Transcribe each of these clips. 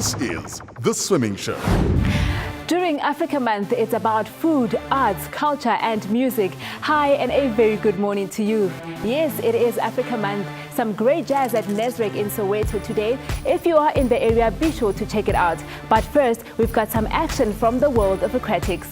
This is The Swimming Show. During Africa Month, it's about food, arts, culture and music. Hi and a very good morning to you. Yes, it is Africa Month. Some great jazz at Nesrek in Soweto today. If you are in the area, be sure to check it out. But first, we've got some action from the world of aquatics.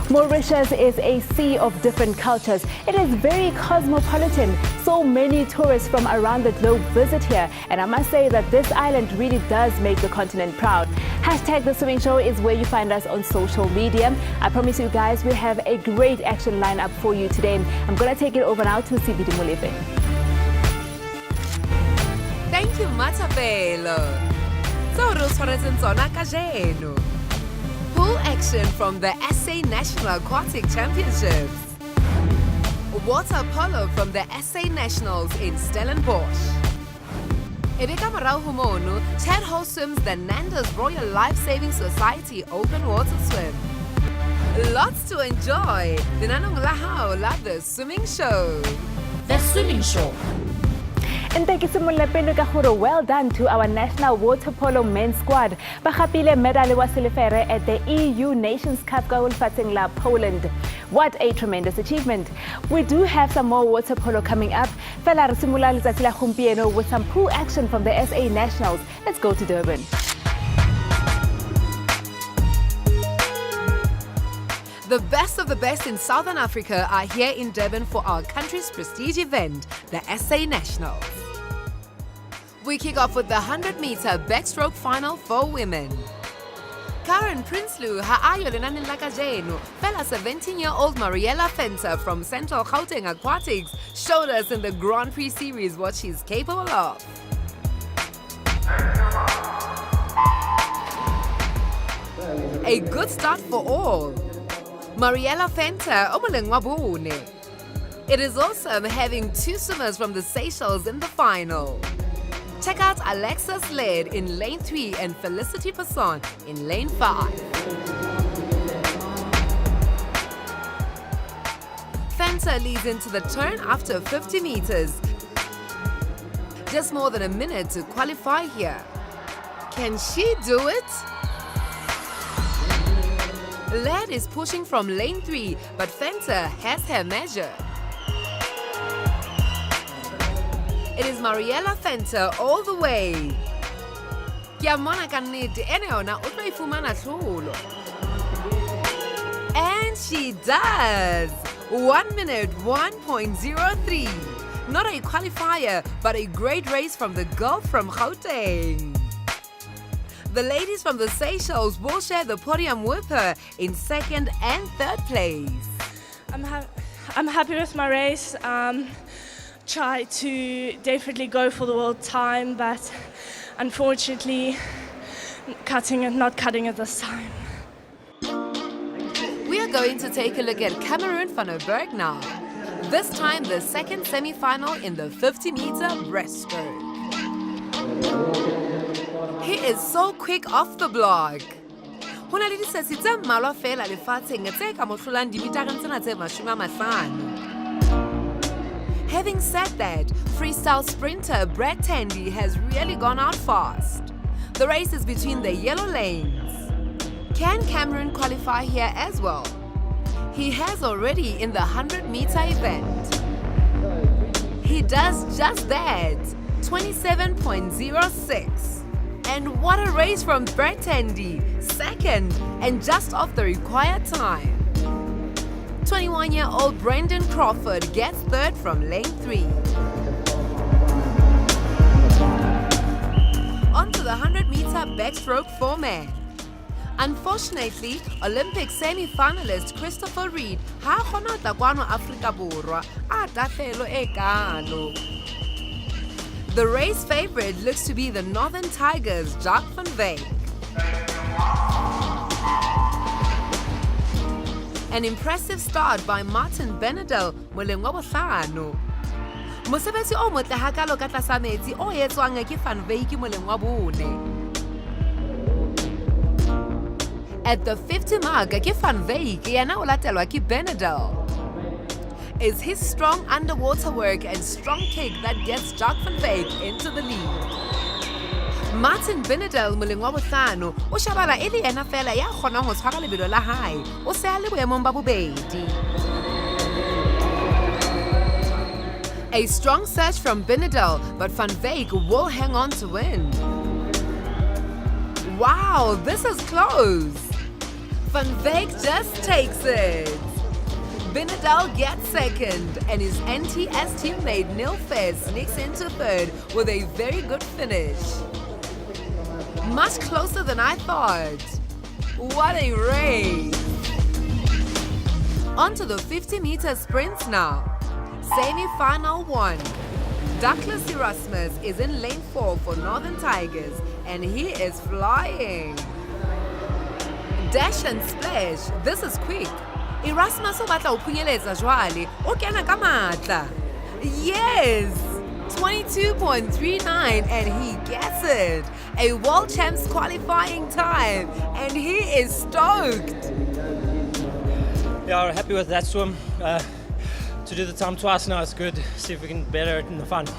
Mauritius is a sea of different cultures. It is very cosmopolitan. So many tourists from around the globe visit here. And I must say that this island really does make the continent proud. Hashtag The Swimming Show is where you find us on social media. I promise you guys we have a great action lineup for you today. And I'm going to take it over now to CBD Molefe. Thank you, Matapelo. Pool action from the SA National Aquatic Championships. Water polo from the SA Nationals in Stellenbosch. Ebeka Marau Humonu, Chad Ho swims the Nando's Royal Life Saving Society Open Water Swim. Lots to enjoy. The Nanong Lahao love The Swimming Show. The Swimming Show. And thank you so much, well done to our national water polo men's squad. Bakapile medal wa silifere at the EU Nations Cup qualifier la Poland. What a tremendous achievement. We do have some more water polo coming up. Fela re simula letsatsi la gompieno with some pool action from the SA Nationals. Let's go to Durban. The best of the best in Southern Africa are here in Durban for our country's prestige event, the SA Nationals. We kick off with the 100-meter backstroke final for women. Karen Prinsloo haayo lenaneng la kajeno, fela 17-year-old Mariella Fenter from Central Gauteng Aquatics showed us in the Grand Prix series what she's capable of. A good start for all. Mariella Fenter, Omolengwabune. It is awesome having two swimmers from the Seychelles in the final. Check out Alexis Led in lane 3 and Felicity Passon in lane 5. Fenter leads into the turn after 50 meters. Just more than a minute to qualify here. Can she do it? Led is pushing from lane 3, but Fenter has her measure. It is Mariella Fenter all the way. And she does! 1 minute 1.03. Not a qualifier, but a great race from the girl from Gauteng. The ladies from the Seychelles will share the podium with her in second and third place. I'm happy with my race. Try to definitely go for the world time, but unfortunately, not cutting it this time. We are going to take a look at Cameron van der Berg now. This time, the second semi-final in the 50-meter breaststroke. He is so quick off the block. Having said that, freestyle sprinter Brad Tandy has really gone out fast. The race is between the yellow lanes. Can Cameron qualify here as well? He has already in the 100-meter event. He does just that, 27.06. And what a race from Brad Tandy, second and just off the required time. 21-year-old Brendan Crawford gets third from lane 3. On to the 100-meter backstroke for men. Unfortunately, Olympic semi-finalist Christopher Reed ha kgona tla kwano Afrika Borwa a tafelo e kalo. The race favorite looks to be the Northern Tigers' Jacques van Wyk. An impressive start by Martin Benedel, Molengwa Bohlano. Mosebetsi o motle hakalo ka tlasa metsi o etswang ke van Wyk Molengwa Bone. At the 50 mark, ke van Wyk yena o latelwa ke Benedel. It's his strong underwater work and strong kick that gets Jacques van Wyk into the lead. Martin Benedel moleng wa bohlano o shabala e le ena fela ya kgonang ho tshwara lebelo la hae o se a le boemong ba bobedi. A strong surge from Benedel, but Van Wyk will hang on to win. Wow, this is close. Van Wyk just takes it. Benedel gets second, and his NTS teammate Neil Fair sneaks into third with a very good finish. Much closer than I thought. What a race! On to the 50-meter sprints now. Semi-final 1. Douglas Erasmus is in lane 4 for Northern Tigers, and he is flying. Dash and splash, this is quick. Erasmus o batla ho phunyeletsa jwale, o kena ka matla. Yes! 22.39 and he gets it. A World Champs qualifying time and he is stoked. Yeah, we're happy with that swim. To do the time twice now is good. See if we can better it in the final.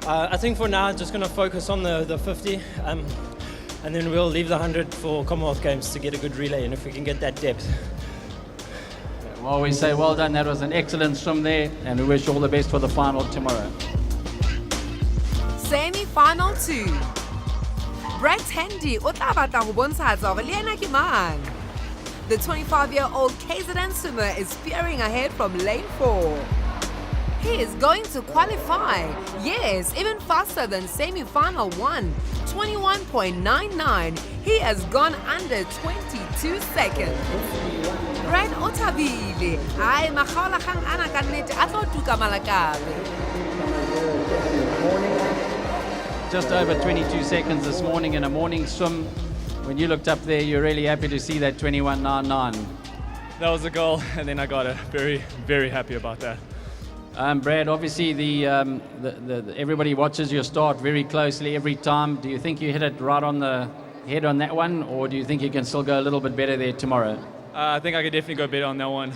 I think for now, just going to focus on the 50 and then we'll leave the 100 for Commonwealth Games to get a good relay and if we can get that depth. Well, we say well done. That was an excellent swim there, and we wish you all the best for the final tomorrow. Semi-final 2. Brett Hendy o tla batla ho bontshatsa hore le yena ke mang. The 25-year-old KZN swimmer is spearing ahead from lane 4. He is going to qualify. Yes, even faster than semi-final 1. 21.99. He has gone under 22 seconds. Brad Otabile, ay makgaolakgang ana ka nnete a tlo tuka malakabe. Just over 22 seconds this morning in a morning swim. When you looked up there, you're really happy to see that 21.99. That was the goal, and then I got it. Very, very happy about that. Brad, obviously the everybody watches your start very closely every time. Do you think you hit it right on the head on that one, or do you think you can still go a little bit better there tomorrow? I think I could definitely go better on that one.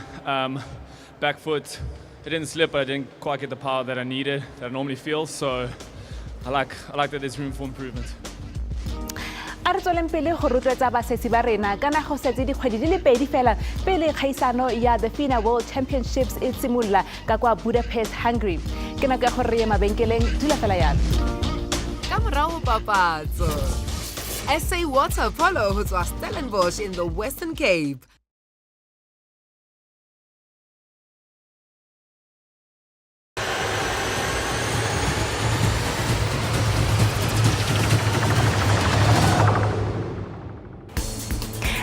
Back foot, it didn't slip, but I didn't quite get the power that I needed, that I normally feel. So I like that there's room for improvement. A re tsweleng pele go rotloetsa basetsi ba rena kana go setse dikgwedi di le pedi fela pele kgaisano ya the Fina World Championships e simolola ka kwa Budapest, Hungary. Ke nako ya gore re ye mabenkeleng dula fela yalo. Ka morao papatso. SA Water Polo ho tswa Stellenbosch in the Western Cape.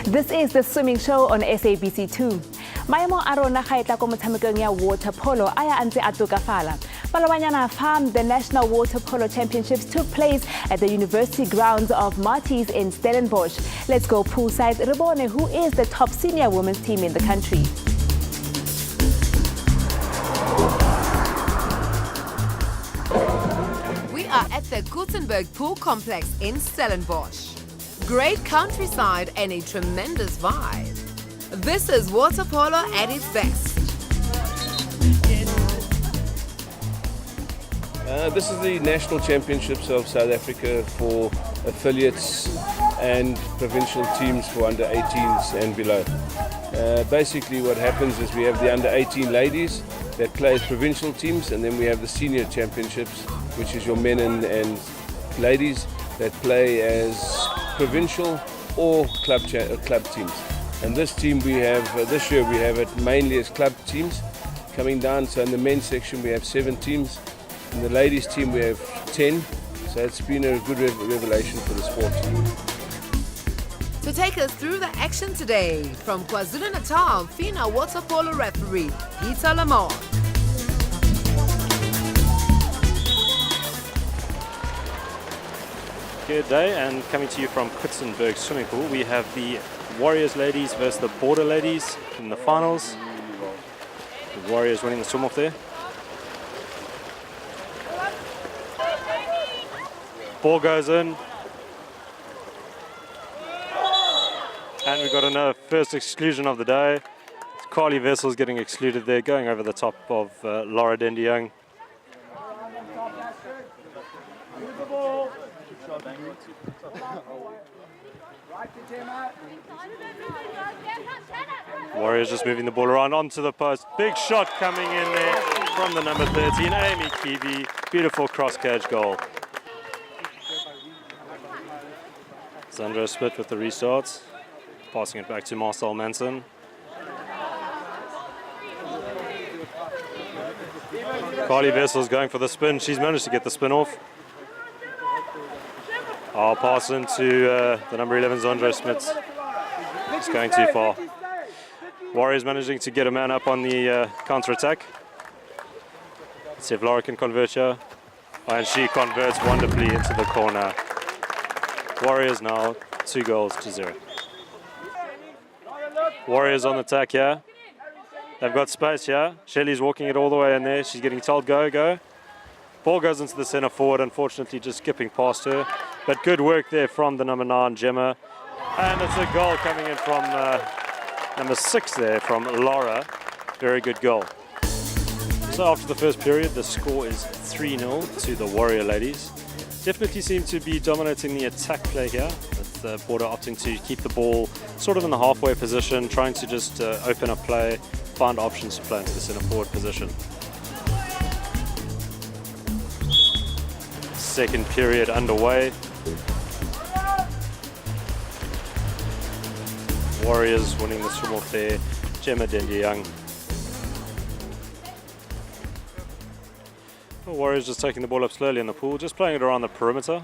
This is the swimming show on SABC2. Maemo a rona ga etla ko motshamekong ya water polo aya antse a tokafala. Palobanyana Farm, the National Water Polo Championships took place at the University grounds of Mauritius in Stellenbosch. Let's go poolside. Rebone, who is the top senior women's team in the country? We are at the Gutenberg Pool Complex in Stellenbosch. Great countryside and a tremendous vibe. This is water polo at its best. This is the National Championships of South Africa for affiliates and provincial teams for under 18s and below. Basically what happens is we have the under 18 ladies that play as provincial teams, and then we have the senior championships, which is your men and ladies that play as provincial or club teams. And this team we have, this year we have it mainly as club teams coming down. So in the men's section we have 7 teams. In the ladies team we have 10. So it's been a good revelation for the sport. To take us through the action today, from KwaZulu-Natal, Fina Water Polo referee Peter Lamont. Good day, and coming to you from Gutenberg Swimming Pool, we have the Warriors ladies versus the Border ladies in the finals. The Warriors winning the swim off there. Ball goes in. And we've got another first exclusion of the day. Carly Vessel's getting excluded there, going over the top of Laura Dendy Young. Warriors just moving the ball around onto the post. Big shot coming in there from the number 13, Amy Kiwi. Beautiful cross-cage goal. Sandra Smith with the restarts. Passing it back to Marcel Manson. Carly Vessel's going for the spin. She's managed to get the spin off. I'll pass into the number 11, Sandra Smith. It's going too far. Warriors managing to get a man up on the counter-attack. See if Laura can convert here. And she converts wonderfully into the corner. Warriors now 2-0. Warriors on the attack here. They've got space here. Shelley's walking it all the way in there. She's getting told go, go. Ball goes into the centre forward, unfortunately just skipping past her. But good work there from the number 9, Gemma. And it's a goal coming in from number 6 there from Laura. Very good goal. So after the first period, the score is 3-0 to the Warrior ladies. Definitely seem to be dominating the attack play here, with the Border opting to keep the ball sort of in the halfway position, trying to just open up play, find options to play into the centre forward position. Second period underway. Warriors winning the swim off there, Gemma Dendy-Young. The Warriors just taking the ball up slowly in the pool, just playing it around the perimeter.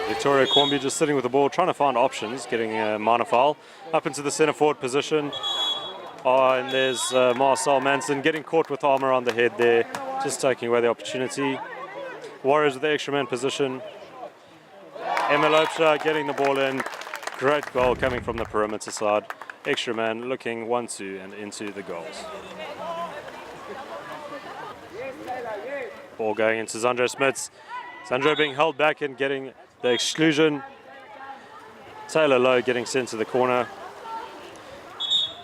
Victoria Kwambi just sitting with the ball, trying to find options, getting a minor foul. Up into the centre forward position. And there's Marcel Manson getting caught with arm around the head there, just taking away the opportunity. Warriors with the extra man position. Emma Lopesha getting the ball in. Great goal coming from the perimeter side. Extra man looking 1-2 and into the goals. Ball going into Sandra Smits. Sandra being held back and getting the exclusion. Taylor Lowe getting sent to the corner.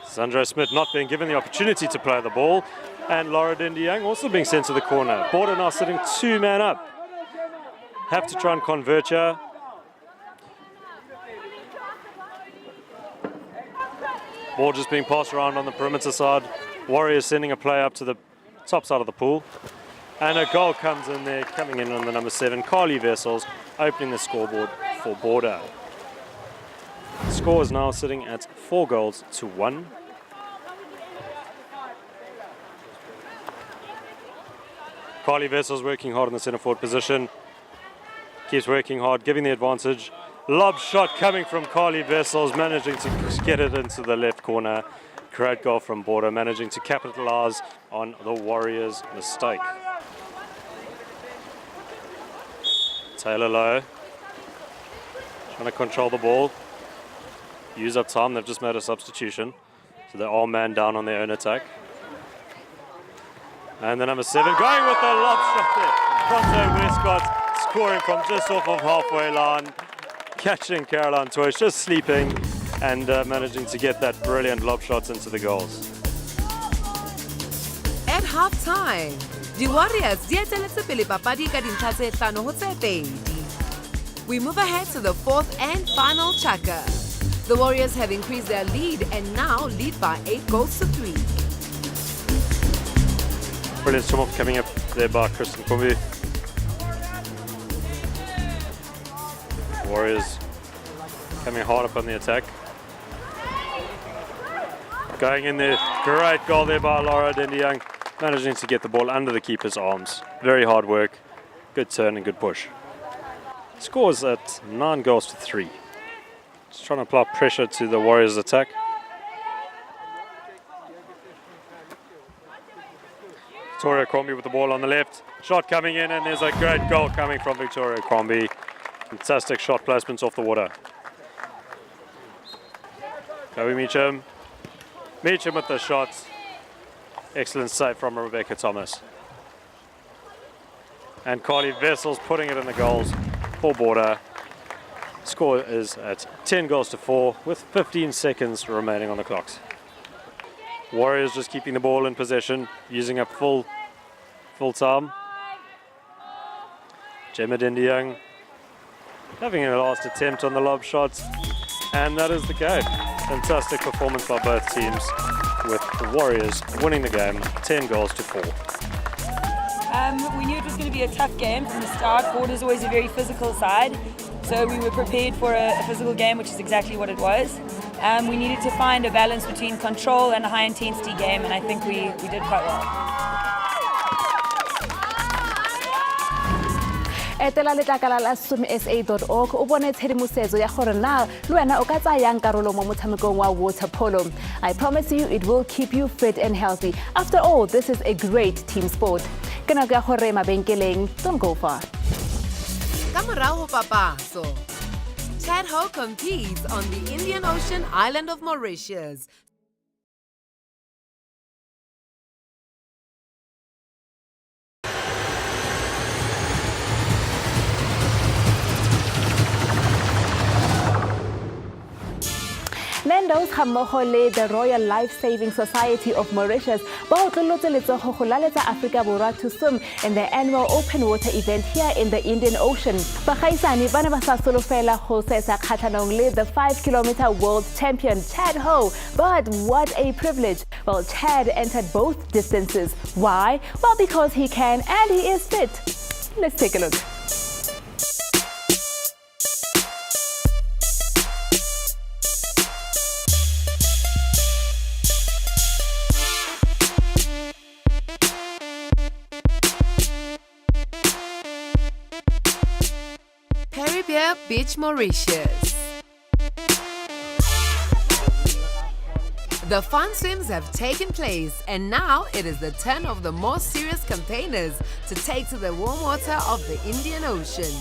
Sandra Smith not being given the opportunity to play the ball. And Laura Dendy-Young also being sent to the corner. Border now sitting 2-man up. Have to try and convert here. Ball just being passed around on the perimeter side. Warriors sending a play up to the top side of the pool. And a goal comes in there, coming in on the number 7, Carly Vessels, opening the scoreboard for Border. The score is now sitting at 4-1. Carly Vessels working hard in the centre forward position. Keeps working hard, giving the advantage. Lob shot coming from Carly Vessels, managing to get it into the left corner. Great goal from Border, managing to capitalise on the Warriors' mistake. Taylor Lowe trying to control the ball. Use up time, they've just made a substitution. So they're all man down on their own attack. And the number 7 going with the lob shot there. Pronto Westcott scoring from just off of halfway line. Catching Caroline Toish, just sleeping and managing to get that brilliant lob shots into the goals. At half-time, the Warriors di eteletse pele papadi ka dintlha tse 5 ho tse 2. We move ahead to the 4th and final chaka. The Warriors have increased their lead and now lead by 8-3. Brilliant swim off coming up there by Kristen Kumbu. Warriors coming hard up on the attack. Going in there, great goal there by Laura Dendy-Young, managing to get the ball under the keeper's arms. Very hard work, good turn and good push. Scores at 9-3. Just trying to apply pressure to the Warriors' attack. Victoria Crombie with the ball on the left. Shot coming in, and there's a great goal coming from Victoria Crombie. Fantastic shot placements off the water. Chloe Meacham. Meacham with the shot. Excellent save from Rebecca Thomas. And Carly Vessels putting it in the goals for Border. Score is at 10-4 with 15 seconds remaining on the clocks. Warriors just keeping the ball in possession, using up full time. Gemma Young having a last attempt on the lob shot, and that is the game. Fantastic performance by both teams, with the Warriors winning the game 10 goals to 4. We knew it was going to be a tough game from the start. Border's always a very physical side, so we were prepared for a physical game, which is exactly what it was. We needed to find a balance between control and a high-intensity game, and I think we did quite well. Etela letlakala la swimsa.org o bone tshedimosetso ya gore na le wena o ka tsayang karolo mo motshamekong wa water polo. I promise you it will keep you fit and healthy. After all, this is a great team sport. Ke nako ya gore mabenkeleng, don't go far. Ka morao ho papaso, Chad Ho competes on the Indian Ocean island of Mauritius. Nando's hammoho le the Royal Life Saving Society of Mauritius ba o tlolotse letsogo go laletsa Africa Borwa to swim in the annual open water event here in the Indian Ocean. Bagaisani ba ne ba sa solofela go sesa kgatlhanong le the 5-kilometer world champion Chad Ho. But what a privilege. Well, Chad entered both distances. Why? Well, because he can and he is fit. Let's take a look. Beach, Mauritius. The fun swims have taken place, and now it is the turn of the more serious campaigners to take to the warm water of the Indian Ocean.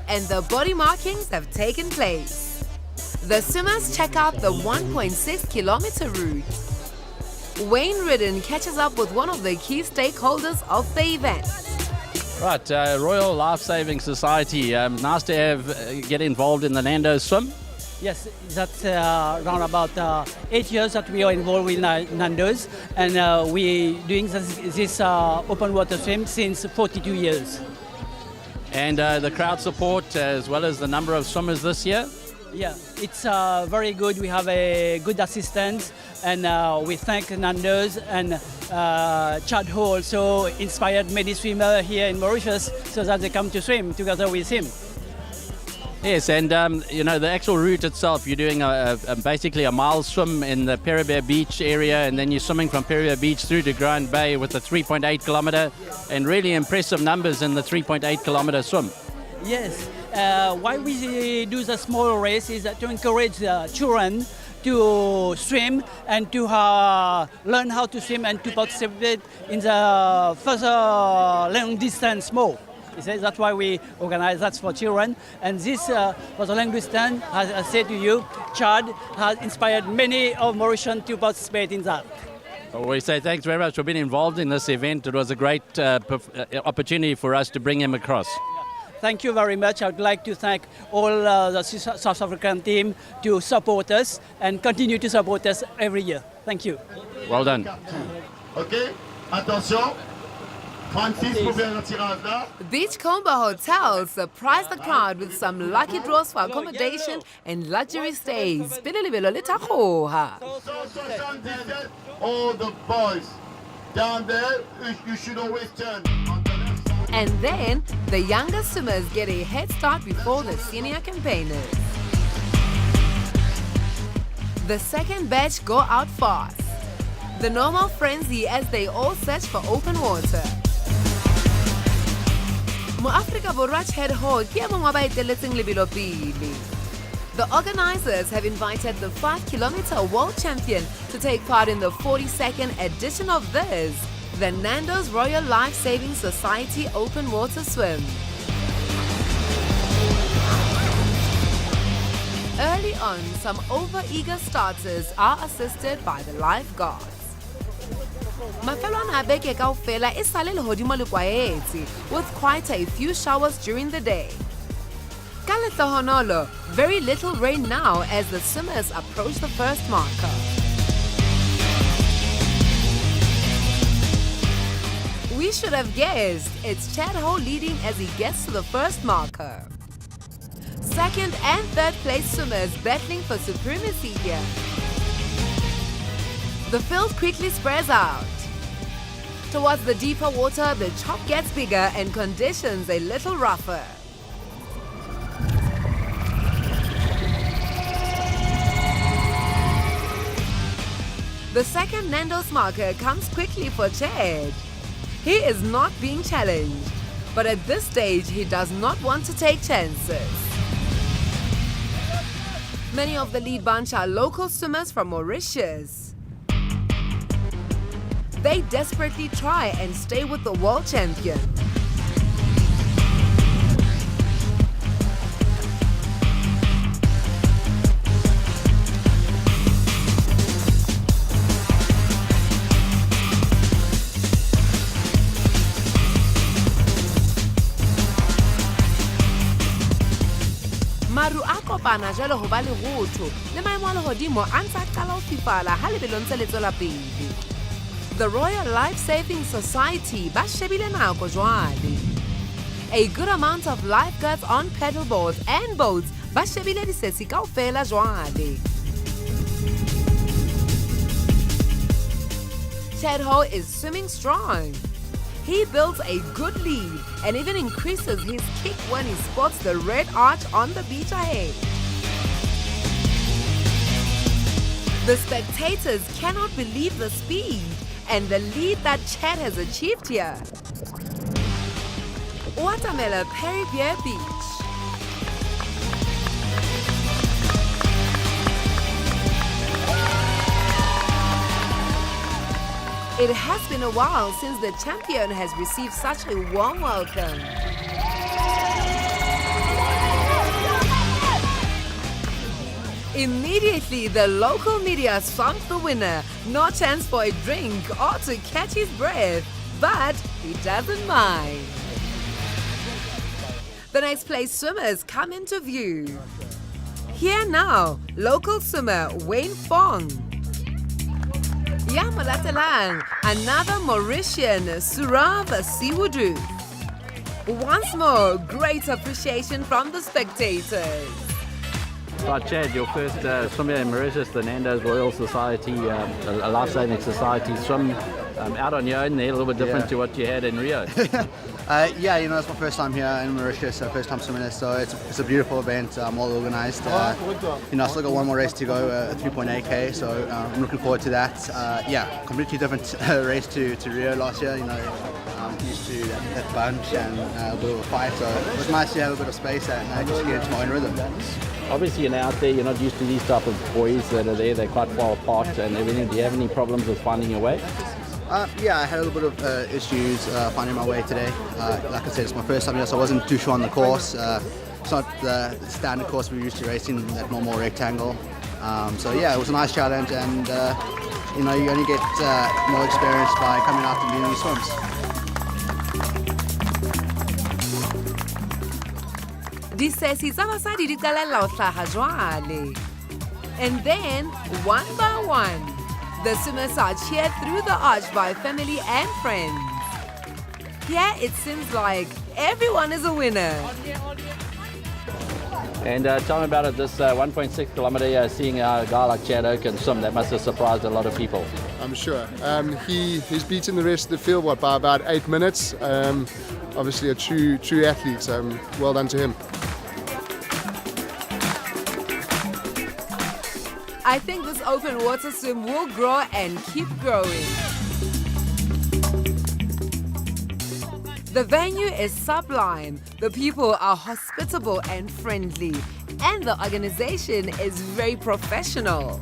And the body markings have taken place. The swimmers check out the 1.6-kilometer route. Wayne Ridden catches up with one of the key stakeholders of the event. Right, Royal Life Saving Society. Nice to get involved in the Nando's swim. Yes, that's around about 8 years that we are involved with Nando's, and we're doing this open water swim since 42 years. And the crowd support as well as the number of swimmers this year? Yeah, it's very good. We have a good assistant, and we thank Nando's, and Chad Ho also inspired many swimmers here in Mauritius so that they come to swim together with him. Yes, and you know, the actual route itself, you're doing basically a mile swim in the Peribere Beach area, and then you're swimming from Peribere Beach through to Grand Bay with the 3.8 kilometer, and really impressive numbers in the 3.8 kilometer swim. Yes, why we do the small race is to encourage children to swim and to learn how to swim and to participate in the further long distance more. That's why we organize that for children. And this, for the long distance, as I said to you, Chad has inspired many of Mauritians to participate in that. We say thanks very much for being involved in this event. It was a great opportunity for us to bring him across. Thank you very much. I would like to thank all the South African team to support us and continue to support us every year. Thank you. Well done. Okay, attention. Beachcomber Hotel surprised the crowd with some lucky draws for accommodation and luxury stays. All the boys down there, you should always turn. And then the younger swimmers get a head start before the senior campaigners. The second batch go out fast. The normal frenzy as they all search for open water. Mo Africa Borwa Chad Ho ke mongwe ba eteletseng lebelo pele. The organizers have invited the 5-kilometer world champion to take part in the 42nd edition of this, the Nando's Royal Life Saving Society Open Water Swim. Early on, some over-eager starters are assisted by the lifeguards. Mafelwana beke kaofela e sale lehodimo le kwaetse, with quite a few showers during the day. Honolo, very little rain now as the swimmers approach the first marker. We should have guessed it's Chad Ho leading as he gets to the first marker. Second and third place swimmers battling for supremacy here. The field quickly spreads out. Towards the deeper water, the chop gets bigger and conditions a little rougher. The second Nando's marker comes quickly for Chad. He is not being challenged, but at this stage he does not want to take chances. Many of the lead bunch are local swimmers from Mauritius. They desperately try and stay with the world champion. Maru a kopana jalo ho ba lerotho le maemo a lehodimo a ntse a qala ho fifala ha lebelo ntse le tswela pele. The Royal Life Saving Society ba shebile nako jwale. A good amount of lifeguards on paddleboards and boats ba shebile disesi kaofela jwale. Chad Ho is swimming strong. He builds a good lead and even increases his kick when he spots the red arch on the beach ahead. The spectators cannot believe the speed and the lead that Chad has achieved here. Watermelon Perrivier Beach. It has been a while since the champion has received such a warm welcome. Immediately, the local media swamped the winner. No chance for a drink or to catch his breath, but he doesn't mind. The next place swimmers come into view. Here now, local swimmer Wayne Fong. Yamalatalang, another Mauritian, Surav Siwudu. Once more, great appreciation from the spectators. Right, Chad, your first swim here in Mauritius, the Nando's Royal Society, a life-saving society swim out on your own there, a little bit different to what you had in Rio. Yeah, you know, it's my first time here in Mauritius, first time swimming this, so it's a beautiful event, well organised. You know, I still got one more race to go, 3.8k, so I'm looking forward to that. Yeah, completely different race to Rio last year, you know, used to that bunch and a bit of a fight, so it was nice to have a bit of space and just get into my own rhythm. Obviously, you're out there, you're not used to these type of boys that are there, they're quite far apart and everything. Do you have any problems with finding your way? Yeah, I had a little bit of issues finding my way today. Like I said, it's my first time here, so I wasn't too sure on the course. It's not the standard course we're used to racing, that normal rectangle. So yeah, it was a nice challenge, and you know, you only get more experience by coming out and doing these swims. Disesi tsa basadi di qalella ho hlaha jwale. And then, one by one, the swimmers are cheered through the arch by family and friends. Here it seems like everyone is a winner. And tell me about it, this 1.6 kilometer, seeing a guy like Chad Ho can swim, that must have surprised a lot of people. I'm sure. He's beaten the rest of the field, by about 8 minutes. Obviously a true athlete, so well done to him. I think this open water swim will grow and keep growing. The venue is sublime, the people are hospitable and friendly, and the organization is very professional.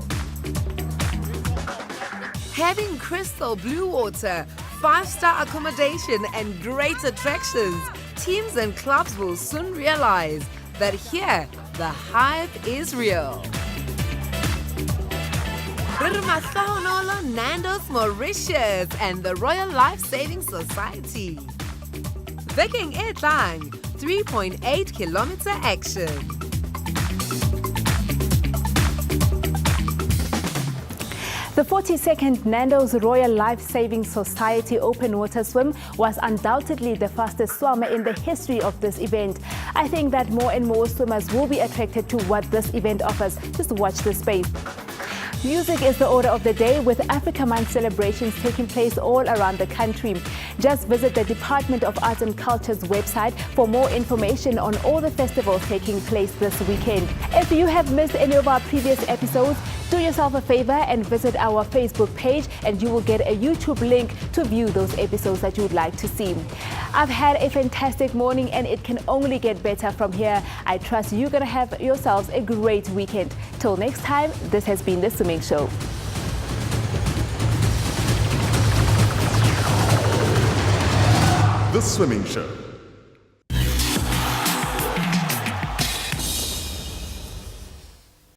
Having crystal blue water, 5-star accommodation and great attractions, teams and clubs will soon realize that here, the hype is real. Nando's Mauritius and the Royal Life Saving Society. Bekeng e tlang, 3.8-kilometer action. The 42nd Nando's Royal Life Saving Society open water swim was undoubtedly the fastest swim in the history of this event. I think that more and more swimmers will be attracted to what this event offers. Just watch this space. Music is the order of the day, with Africa Month celebrations taking place all around the country. Just visit the Department of Arts and Culture's website for more information on all the festivals taking place this weekend. If you have missed any of our previous episodes, do yourself a favor and visit our Facebook page, and you will get a YouTube link to view those episodes that you would like to see. I've had a fantastic morning, and it can only get better from here. I trust you're going to have yourselves a great weekend. Till next time, this has been The Swimming Show. The Swimming Show.